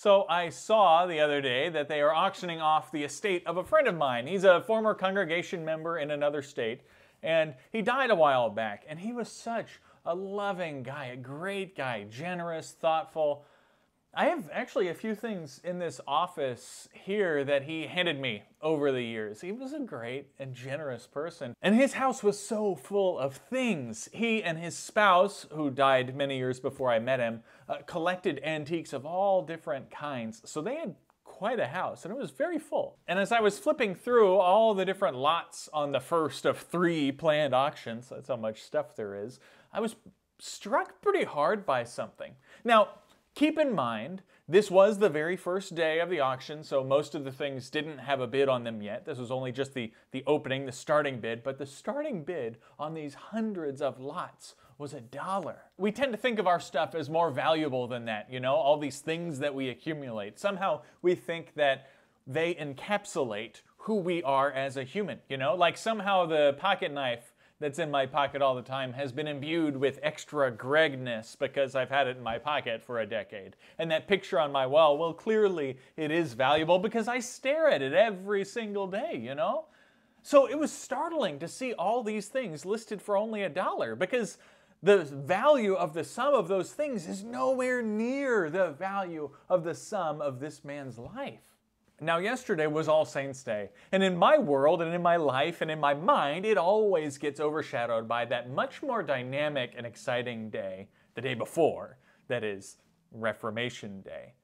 So I saw the other day that they are auctioning off the estate of a friend of mine. He's a former congregation member in another state, and he died a while back. And he was such a loving guy, a great guy, generous, thoughtful. I have actually a few things in this office here that he handed me over the years. He was a great and generous person. And his house was so full of things. He and his spouse, who died many years before I met him, collected antiques of all different kinds. So they had quite a house, and it was very full. And as I was flipping through all the different lots on the first of 3 planned auctions, that's how much stuff there is, I was struck pretty hard by something. Now, keep in mind, this was the very first day of the auction, so most of the things didn't have a bid on them yet. This was only just the opening, the starting bid, but the starting bid on these hundreds of lots was $1. We tend to think of our stuff as more valuable than that, you know, all these things that we accumulate. Somehow we think that they encapsulate who we are as a human, you know, like somehow the pocket knife that's in my pocket all the time has been imbued with extra Gregness because I've had it in my pocket for a decade. And that picture on my wall, well, clearly it is valuable because I stare at it every single day, you know? So it was startling to see all these things listed for only $1 because the value of the sum of those things is nowhere near the value of the sum of this man's life. Now, yesterday was All Saints' Day, and in my world and in my life and in my mind, it always gets overshadowed by that much more dynamic and exciting day, the day before, that is Reformation Day.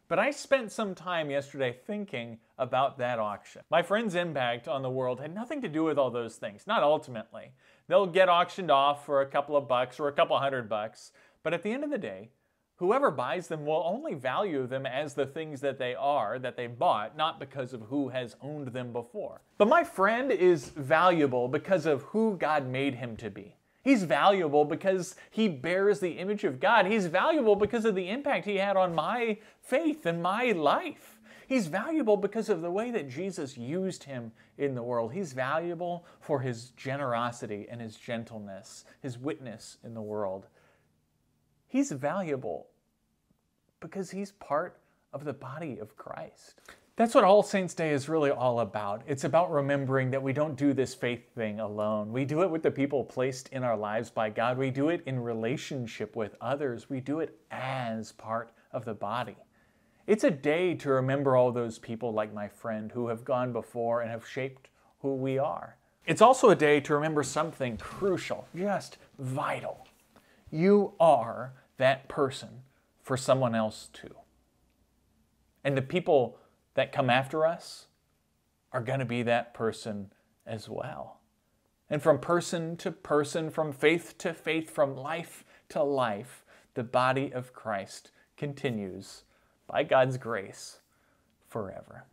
But I spent some time yesterday thinking about that auction. My friend's impact on the world had nothing to do with all those things, not ultimately. They'll get auctioned off for a couple of bucks or a couple $100, but at the end of the day, whoever buys them will only value them as the things that they are, that they bought, not because of who has owned them before. But my friend is valuable because of who God made him to be. He's valuable because he bears the image of God. He's valuable because of the impact he had on my faith and my life. He's valuable because of the way that Jesus used him in the world. He's valuable for his generosity and his gentleness, his witness in the world. He's valuable because he's part of the body of Christ. That's what All Saints' Day is really all about. It's about remembering that we don't do this faith thing alone. We do it with the people placed in our lives by God. We do it in relationship with others. We do it as part of the body. It's a day to remember all those people like my friend who have gone before and have shaped who we are. It's also a day to remember something crucial, just vital. You are that person for someone else too. And the people that come after us are going to be that person as well. And from person to person, from faith to faith, from life to life, the body of Christ continues by God's grace forever.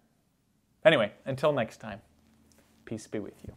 Anyway, until next time, peace be with you.